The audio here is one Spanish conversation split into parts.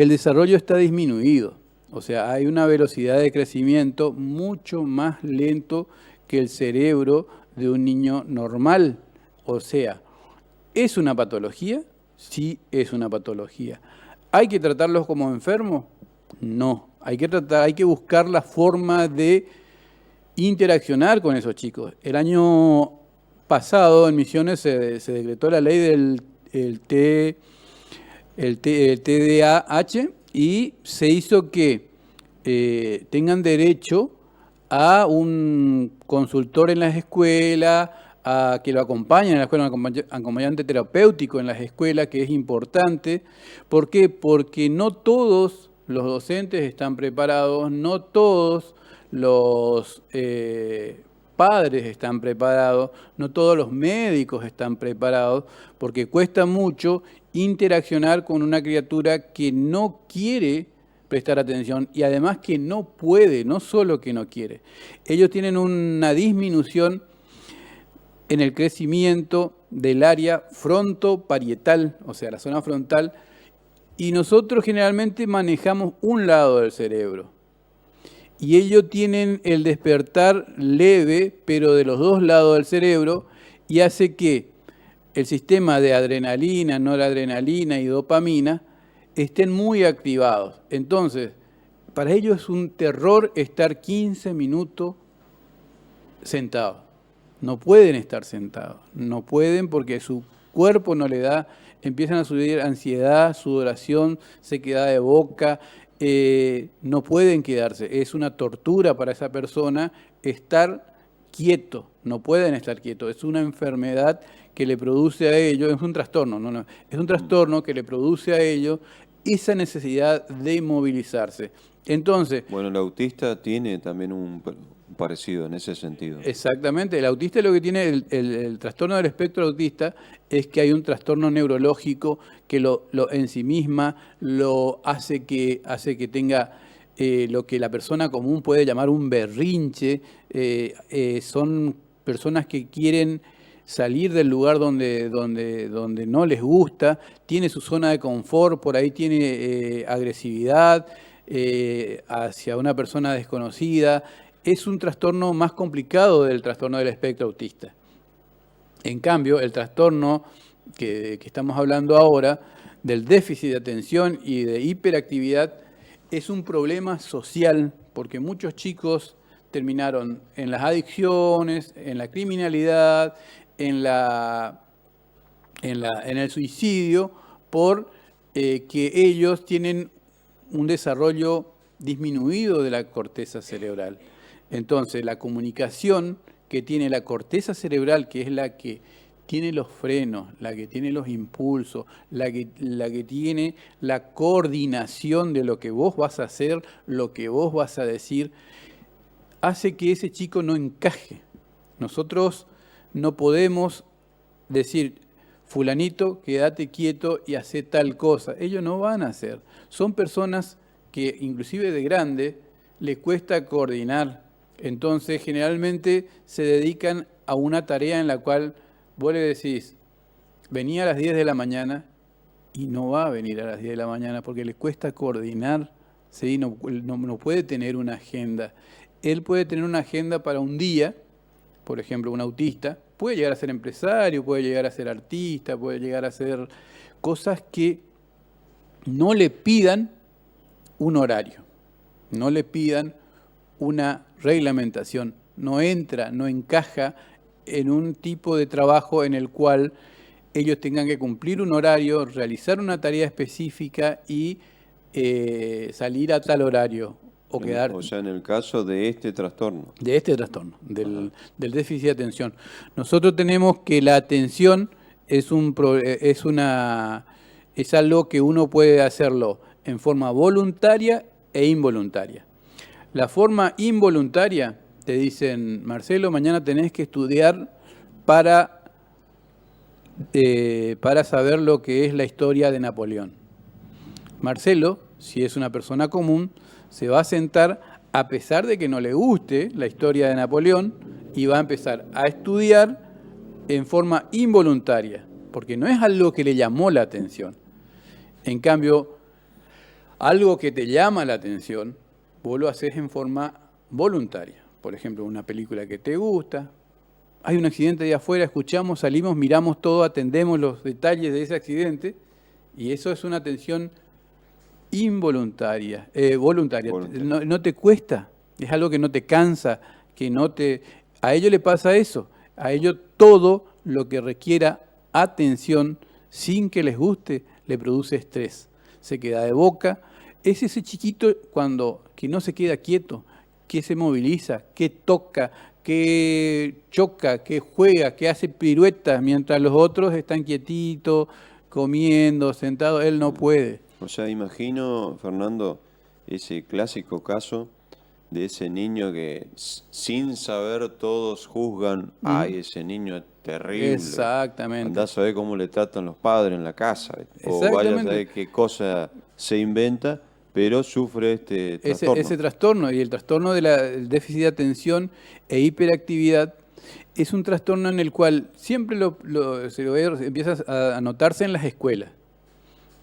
el desarrollo está disminuido. O sea, hay una velocidad de crecimiento mucho más lento que el cerebro de un niño normal. O sea, ¿es una patología? Sí, es una patología. ¿Hay que tratarlos como enfermos? No. Hay que buscar la forma de interaccionar con esos chicos. El año pasado en Misiones se decretó la ley del el TDAH y se hizo que tengan derecho a un consultor en las escuelas, a que lo acompañen en la escuela, un acompañante terapéutico en las escuelas, que es importante. ¿Por qué? Porque no todos los docentes están preparados, no todos los padres están preparados, no todos los médicos están preparados, porque cuesta mucho interaccionar con una criatura que no quiere prestar atención y además que no puede, no solo que no quiere. Ellos tienen una disminución en el crecimiento del área frontoparietal, o sea, la zona frontal, y nosotros generalmente manejamos un lado del cerebro. Y ellos tienen el despertar leve, pero de los dos lados del cerebro, y hace que el sistema de adrenalina, noradrenalina y dopamina estén muy activados. Entonces, para ellos es un terror estar 15 minutos sentados. No pueden estar sentados, no pueden porque su cuerpo no le da, empiezan a subir ansiedad, sudoración, sequedad de boca, no pueden quedarse. Es una tortura para esa persona estar quieto, no pueden estar quietos. Es una enfermedad que le produce a ellos, es un trastorno, es un trastorno que le produce a ellos esa necesidad de movilizarse. Entonces, bueno, el autista tiene también un parecido en ese sentido. Exactamente, el autista lo que tiene, el trastorno del espectro autista es que hay un trastorno neurológico que lo en sí misma lo hace que tenga lo que la persona común puede llamar un berrinche. Son personas que quieren salir del lugar donde no les gusta, tiene su zona de confort, por ahí tiene agresividad hacia una persona desconocida. Es un trastorno más complicado del trastorno del espectro autista. En cambio, el trastorno que estamos hablando ahora, del déficit de atención y de hiperactividad, es un problema social, porque muchos chicos terminaron en las adicciones, en la criminalidad, en el suicidio, por que ellos tienen un desarrollo disminuido de la corteza cerebral. Entonces, la comunicación que tiene la corteza cerebral, que es la que tiene los frenos, la que tiene los impulsos, la que tiene la coordinación de lo que vos vas a hacer, lo que vos vas a decir, hace que ese chico no encaje. Nosotros no podemos decir, fulanito, quédate quieto y hace tal cosa. Ellos no van a hacer. Son personas que inclusive de grande les cuesta coordinar. Entonces, generalmente se dedican a una tarea en la cual vos le decís, venía a las 10 de la mañana y no va a venir a las 10 de la mañana porque le cuesta coordinar, ¿sí? No puede tener una agenda. Él puede tener una agenda para un día, por ejemplo, un autista, puede llegar a ser empresario, puede llegar a ser artista, puede llegar a ser cosas que no le pidan un horario, no le pidan una reglamentación, no entra, no encaja en un tipo de trabajo en el cual ellos tengan que cumplir un horario, realizar una tarea específica y salir a tal horario o quedar... O sea, en el caso de este trastorno. De este trastorno, del déficit de atención. Nosotros tenemos que la atención es algo que uno puede hacerlo en forma voluntaria e involuntaria. La forma involuntaria, te dicen, Marcelo, mañana tenés que estudiar para saber lo que es la historia de Napoleón. Marcelo, si es una persona común, se va a sentar a pesar de que no le guste la historia de Napoleón y va a empezar a estudiar en forma involuntaria, porque no es algo que le llamó la atención. En cambio, algo que te llama la atención, vos lo haces en forma voluntaria. Por ejemplo, una película que te gusta, hay un accidente ahí afuera, escuchamos, salimos, miramos todo, atendemos los detalles de ese accidente, y eso es una atención involuntaria, voluntaria. Voluntaria. No te cuesta, es algo que no te cansa, que no te... A ellos le pasa eso, a ellos todo lo que requiera atención sin que les guste le produce estrés. Se queda de boca. Es ese chiquito que no se queda quieto, que se moviliza, que toca, que choca, que juega, que hace piruetas, mientras los otros están quietitos, comiendo, sentados. Él no puede. O sea, imagino, Fernando, ese clásico caso de ese niño que sin saber todos juzgan, ay, ese niño es terrible. Exactamente. Andá a saber cómo le tratan los padres en la casa. O vaya a saber qué cosa se inventa, pero sufre este trastorno. Ese trastorno, y el trastorno del déficit de atención e hiperactividad es un trastorno en el cual siempre se lo ve, empieza a notarse en las escuelas,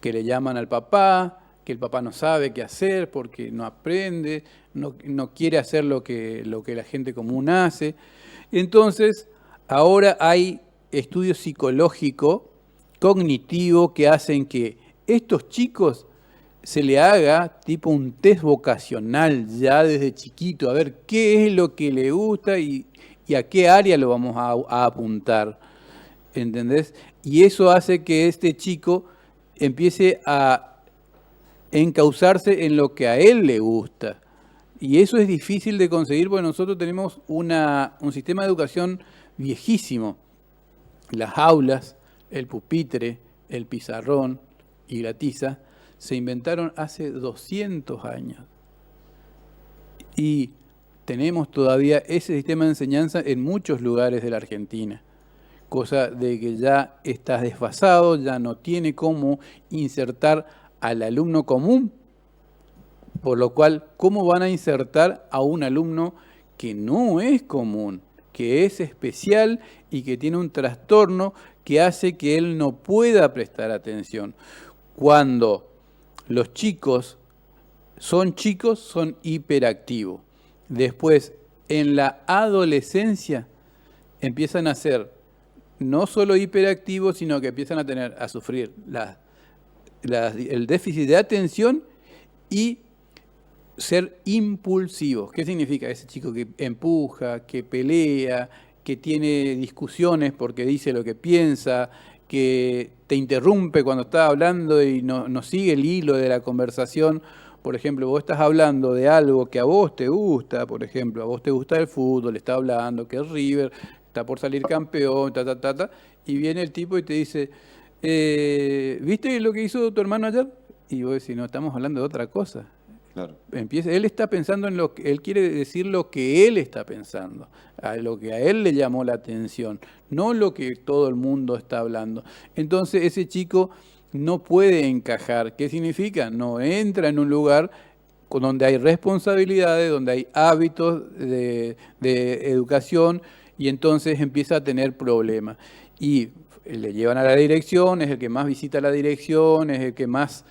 que le llaman al papá, que el papá no sabe qué hacer porque no aprende, no quiere hacer lo que la gente común hace. Entonces, ahora hay estudios psicológicos, cognitivos, que hacen que estos chicos se le haga tipo un test vocacional ya desde chiquito, a ver qué es lo que le gusta y a qué área lo vamos a apuntar, ¿entendés? Y eso hace que este chico empiece a encauzarse en lo que a él le gusta. Y eso es difícil de conseguir porque nosotros tenemos un sistema de educación viejísimo. Las aulas, el pupitre, el pizarrón y la tiza se inventaron hace 200 años. Y tenemos todavía ese sistema de enseñanza en muchos lugares de la Argentina. Cosa de que ya está desfasado, ya no tiene cómo insertar al alumno común. Por lo cual, ¿cómo van a insertar a un alumno que no es común, que es especial y que tiene un trastorno que hace que él no pueda prestar atención? Cuando los chicos, son hiperactivos. Después, en la adolescencia, empiezan a ser no solo hiperactivos, sino que empiezan a sufrir el déficit de atención y ser impulsivos. ¿Qué significa? Ese chico que empuja, que pelea, que tiene discusiones porque dice lo que piensa, que te interrumpe cuando está hablando y no sigue el hilo de la conversación. Por ejemplo, vos estás hablando de algo que a vos te gusta, por ejemplo, a vos te gusta el fútbol, está hablando que es River, está por salir campeón, y viene el tipo y te dice, ¿viste lo que hizo tu hermano ayer? Y vos decís, no, estamos hablando de otra cosa. Claro. Él está pensando en él quiere decir lo que él está pensando, a lo que a él le llamó la atención, no lo que todo el mundo está hablando. Entonces ese chico no puede encajar. ¿Qué significa? No entra en un lugar donde hay responsabilidades, donde hay hábitos de educación, y entonces empieza a tener problemas. Y le llevan a la dirección, es el que más visita la dirección, es el que más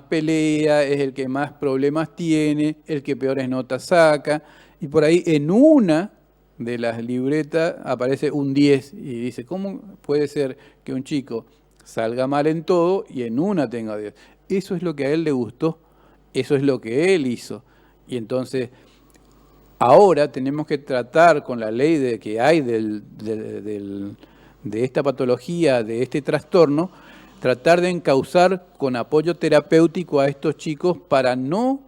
pelea, es el que más problemas tiene, el que peores notas saca, y por ahí en una de las libretas aparece un 10 y dice, ¿cómo puede ser que un chico salga mal en todo y en una tenga 10? Eso es lo que a él le gustó, eso es lo que él hizo. Y entonces, ahora tenemos que tratar con la ley que hay de esta patología, de este trastorno, tratar de encauzar con apoyo terapéutico a estos chicos para no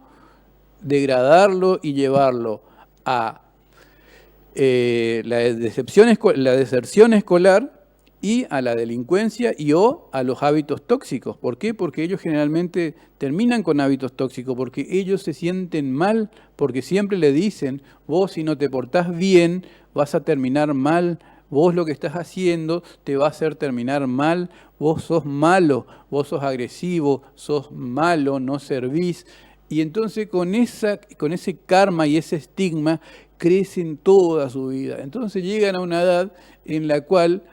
degradarlo y llevarlo a la deserción escolar y a la delincuencia o a los hábitos tóxicos. ¿Por qué? Porque ellos generalmente terminan con hábitos tóxicos, porque ellos se sienten mal, porque siempre le dicen, vos si no te portás bien, vas a terminar mal, vos lo que estás haciendo te va a hacer terminar mal, vos sos malo, vos sos agresivo, sos malo, no servís. Y entonces con ese karma y ese estigma crecen toda su vida. Entonces llegan a una edad en la cual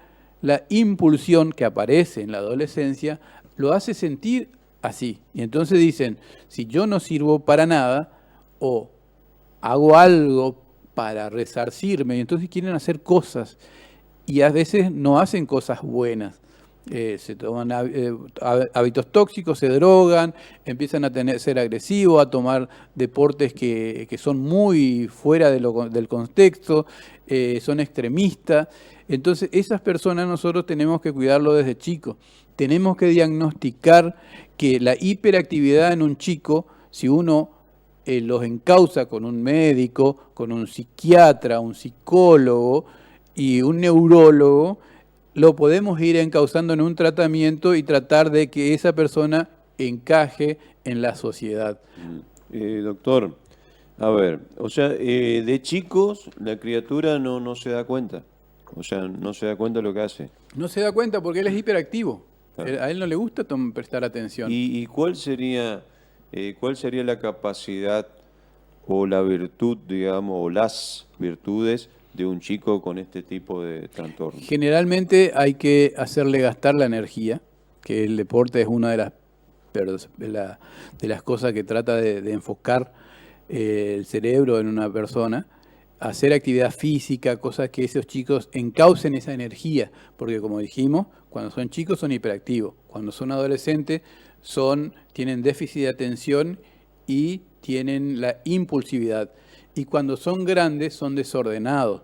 la impulsión que aparece en la adolescencia lo hace sentir así. Y entonces dicen, si yo no sirvo para nada, o hago algo para resarcirme, y entonces quieren hacer cosas, y a veces no hacen cosas buenas. Se toman hábitos tóxicos, se drogan, empiezan a ser agresivos, a tomar deportes que son muy fuera del contexto, son extremistas. Entonces, esas personas nosotros tenemos que cuidarlo desde chicos. Tenemos que diagnosticar que la hiperactividad en un chico, si uno los encausa con un médico, con un psiquiatra, un psicólogo y un neurólogo, lo podemos ir encauzando en un tratamiento y tratar de que esa persona encaje en la sociedad. Doctor, a ver, o sea, de chicos la criatura no se da cuenta, o sea, no se da cuenta de lo que hace. No se da cuenta porque él es hiperactivo. Claro. A él no le gusta prestar atención. ¿Y cuál sería la capacidad o la virtud, digamos, o las virtudes de un chico con este tipo de trastorno? Generalmente hay que hacerle gastar la energía, que el deporte es una de las cosas que trata de enfocar el cerebro en una persona. Hacer actividad física, cosas que esos chicos encaucen esa energía, porque como dijimos, cuando son chicos son hiperactivos, cuando son adolescentes tienen déficit de atención y tienen la impulsividad, y cuando son grandes son desordenados.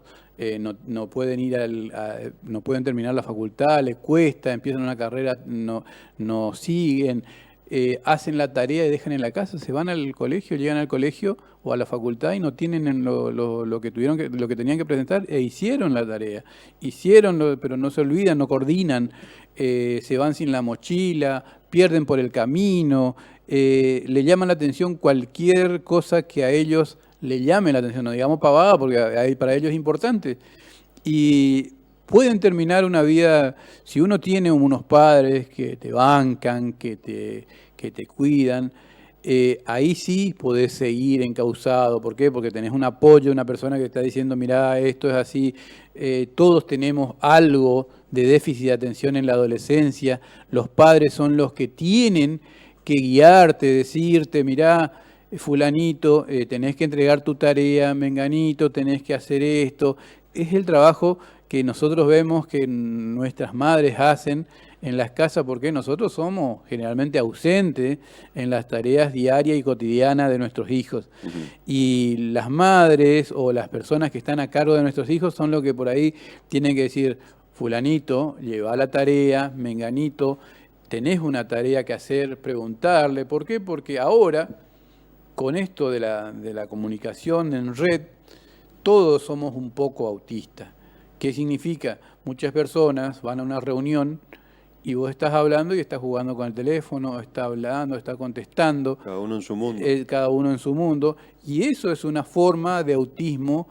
No pueden no pueden terminar la facultad, les cuesta, empiezan una carrera, no siguen, hacen la tarea y dejan en la casa, se van al colegio, llegan al colegio o a la facultad y no tienen lo que tenían que presentar, e hicieron la tarea, pero no se olvidan, no coordinan, se van sin la mochila, pierden por el camino, le llaman la atención cualquier cosa que a ellos le llame la atención, no digamos pavada, porque para ellos es importante. Y pueden terminar una vida, si uno tiene unos padres que te bancan, que te cuidan, ahí sí podés seguir encauzado. ¿Por qué? Porque tenés un apoyo, una persona que está diciendo, mirá, esto es así. Todos tenemos algo de déficit de atención en la adolescencia. Los padres son los que tienen que guiarte, decirte, mirá, fulanito, tenés que entregar tu tarea, menganito, tenés que hacer esto. Es el trabajo que nosotros vemos que nuestras madres hacen en las casas, porque nosotros somos generalmente ausentes en las tareas diarias y cotidianas de nuestros hijos. Uh-huh. Y las madres o las personas que están a cargo de nuestros hijos son los que por ahí tienen que decir, fulanito, lleva la tarea, menganito, tenés una tarea que hacer, preguntarle. ¿Por qué? Porque ahora, con esto de la comunicación en red, todos somos un poco autistas. ¿Qué significa? Muchas personas van a una reunión y vos estás hablando y estás jugando con el teléfono, está hablando, está contestando. Cada uno en su mundo. Cada uno en su mundo. Y eso es una forma de autismo,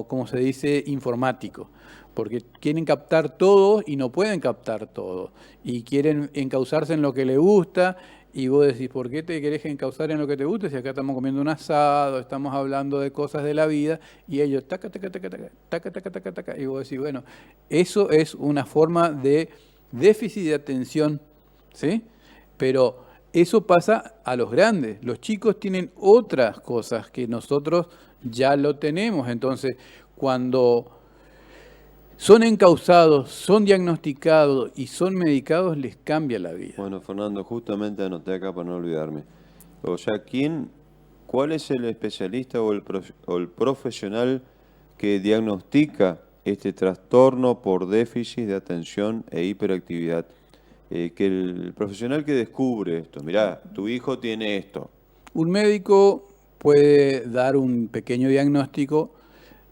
¿cómo se dice?, informático. Porque quieren captar todo y no pueden captar todo. Y quieren encauzarse en lo que les gusta. Y vos decís, ¿por qué te querés encauzar en lo que te gusta? Si acá estamos comiendo un asado, estamos hablando de cosas de la vida, y ellos, taca, taca, taca, taca, taca, taca, taca, taca. Y vos decís, bueno, eso es una forma de déficit de atención, ¿sí? Pero eso pasa a los grandes. Los chicos tienen otras cosas que nosotros ya lo tenemos. Entonces, cuando son encausados, son diagnosticados y son medicados, les cambia la vida. Bueno, Fernando, justamente anoté acá para no olvidarme. O sea, ¿cuál es el especialista o el profesional que diagnostica este trastorno por déficit de atención e hiperactividad? Que el profesional que descubre esto, mirá, tu hijo tiene esto. Un médico puede dar un pequeño diagnóstico,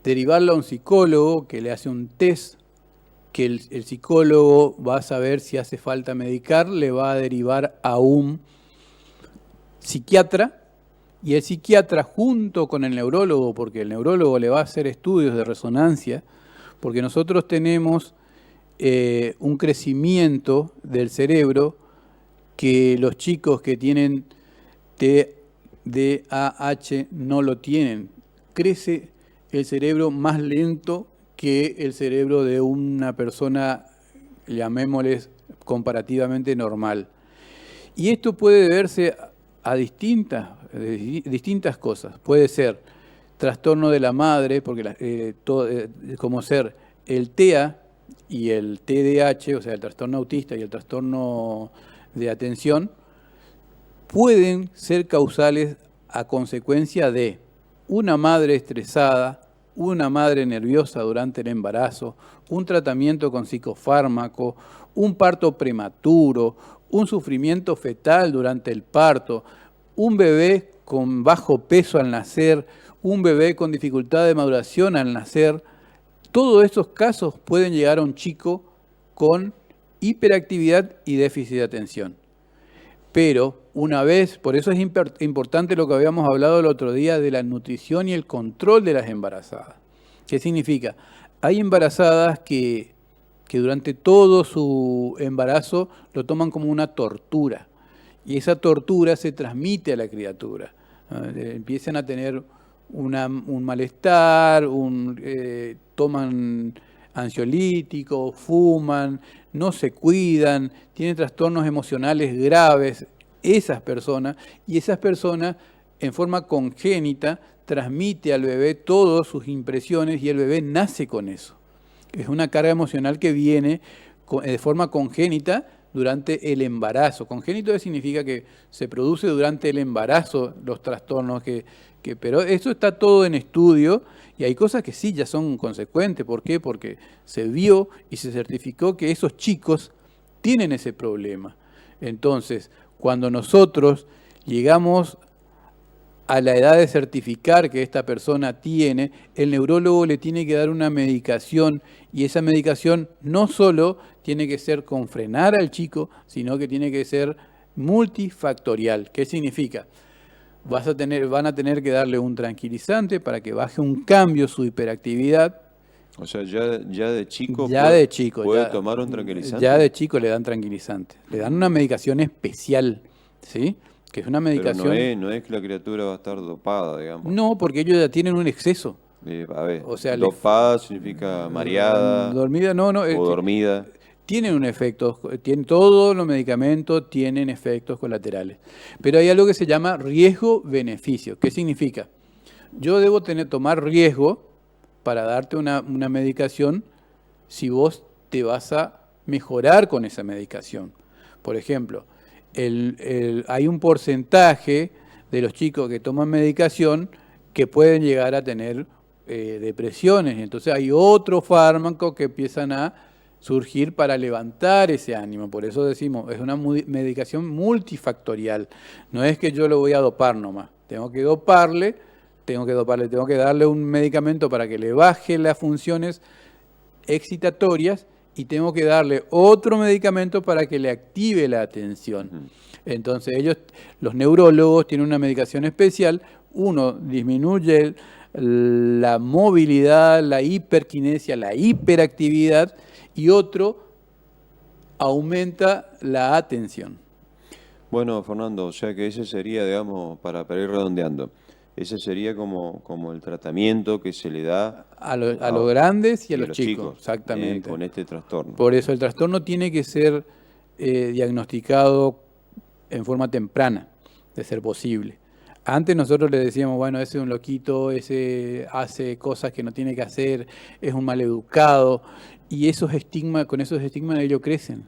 derivarlo a un psicólogo que le hace un test, que el psicólogo va a saber si hace falta medicar, le va a derivar a un psiquiatra, y el psiquiatra junto con el neurólogo, porque el neurólogo le va a hacer estudios de resonancia, porque nosotros tenemos un crecimiento del cerebro que los chicos que tienen TDAH no lo tienen. Crece el cerebro más lento que el cerebro de una persona, llamémosles comparativamente normal. Y esto puede deberse a distintas cosas. Puede ser trastorno de la madre, porque como ser el TEA y el TDAH, o sea, el trastorno autista y el trastorno de atención, pueden ser causales a consecuencia de una madre estresada, una madre nerviosa durante el embarazo, un tratamiento con psicofármaco, un parto prematuro, un sufrimiento fetal durante el parto, un bebé con bajo peso al nacer, un bebé con dificultad de maduración al nacer. Todos estos casos pueden llegar a un chico con hiperactividad y déficit de atención. Pero una vez, por eso es importante lo que habíamos hablado el otro día de la nutrición y el control de las embarazadas. ¿Qué significa? Hay embarazadas que durante todo su embarazo lo toman como una tortura. Y esa tortura se transmite a la criatura. Empiezan a tener un malestar, toman ansiolíticos, fuman, no se cuidan, tienen trastornos emocionales graves, esas personas en forma congénita transmite al bebé todas sus impresiones y el bebé nace con eso. Es una carga emocional que viene de forma congénita durante el embarazo. Congénito significa que se produce durante el embarazo los trastornos, pero eso está todo en estudio y hay cosas que sí ya son consecuentes. ¿Por qué? Porque se vio y se certificó que esos chicos tienen ese problema. Entonces, cuando nosotros llegamos a la edad de certificar que esta persona tiene, el neurólogo le tiene que dar una medicación y esa medicación no solo tiene que ser con frenar al chico, sino que tiene que ser multifactorial. ¿Qué significa? Van a tener que darle un tranquilizante para que baje un cambio su hiperactividad. O sea, ya de chico puede tomar un tranquilizante. Ya de chico le dan tranquilizante. Le dan una medicación especial, ¿sí? Que es una medicación... Pero no es que la criatura va a estar dopada, digamos. No, porque ellos ya tienen un exceso. A ver, O sea, dopada significa mareada. Dormida, no. O dormida. Tienen un efecto, todos los medicamentos tienen efectos colaterales. Pero hay algo que se llama riesgo-beneficio. ¿Qué significa? Yo debo tomar riesgo para darte una medicación si vos te vas a mejorar con esa medicación. Por ejemplo, hay un porcentaje de los chicos que toman medicación que pueden llegar a tener depresiones. Entonces hay otros fármacos que empiezan a surgir para levantar ese ánimo. Por eso decimos, es una medicación multifactorial. No es que yo lo voy a dopar nomás. Tengo que darle un medicamento para que le baje las funciones excitatorias y tengo que darle otro medicamento para que le active la atención. Entonces los neurólogos tienen una medicación especial. Uno disminuye la movilidad, la hiperquinesia, la hiperactividad y otro aumenta la atención. Bueno, Fernando, o sea que ese sería, digamos, para ir redondeando, ese sería como el tratamiento que se le da a los grandes y a los chicos. Exactamente. Con este trastorno. Por eso el trastorno tiene que ser diagnosticado en forma temprana, de ser posible. Antes nosotros le decíamos, bueno, ese es un loquito, ese hace cosas que no tiene que hacer, es un maleducado, y con esos estigmas ellos crecen.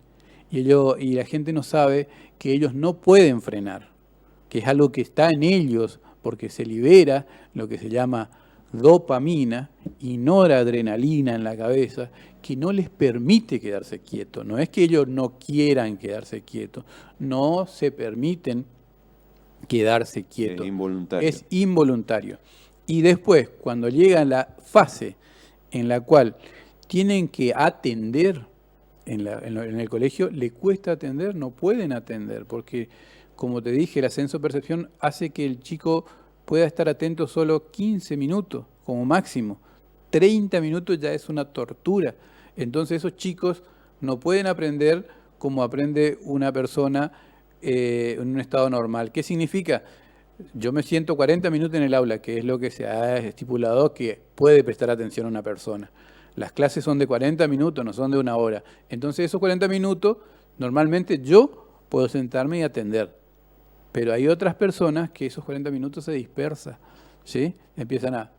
Y la gente no sabe que ellos no pueden frenar, que es algo que está en ellos, porque se libera lo que se llama dopamina y noradrenalina en la cabeza, que no les permite quedarse quietos. No es que ellos no quieran quedarse quietos, no se permiten quedarse quietos. Es involuntario. Es involuntario. Y después, cuando llega la fase en la cual tienen que atender en el colegio, le cuesta atender, no pueden atender, porque, como te dije, el ascenso-percepción hace que el chico pueda estar atento solo 15 minutos, como máximo. 30 minutos ya es una tortura. Entonces esos chicos no pueden aprender como aprende una persona en un estado normal. ¿Qué significa? Yo me siento 40 minutos en el aula, que es lo que se ha estipulado que puede prestar atención a una persona. Las clases son de 40 minutos, no son de una hora. Entonces esos 40 minutos Normalmente yo puedo sentarme y atender, pero hay otras personas que esos 40 minutos se dispersan, ¿sí? Empiezan a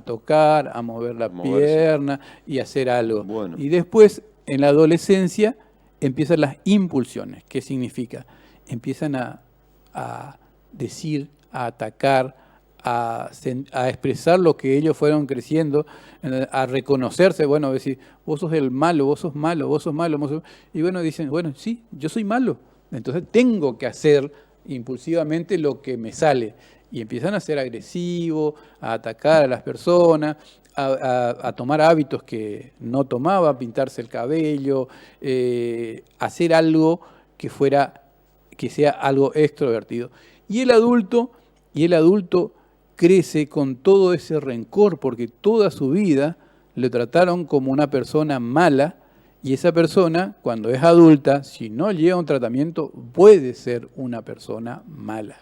tocar, a mover la pierna y hacer algo. Bueno. Y después, en la adolescencia, empiezan las impulsiones. ¿Qué significa? Empiezan a decir, a atacar, a expresar lo que ellos fueron creciendo, a reconocerse, bueno, a decir, vos sos el malo, vos sos malo, vos sos malo, vos sos... Y bueno, dicen, bueno, sí, yo soy malo, entonces tengo que hacer impulsivamente lo que me sale. Y empiezan a ser agresivos, a atacar a las personas, a tomar hábitos que no tomaba, pintarse el cabello, hacer algo que sea algo extrovertido. Y el adulto crece con todo ese rencor, porque toda su vida lo trataron como una persona mala, y esa persona, cuando es adulta, si no lleva un tratamiento, puede ser una persona mala.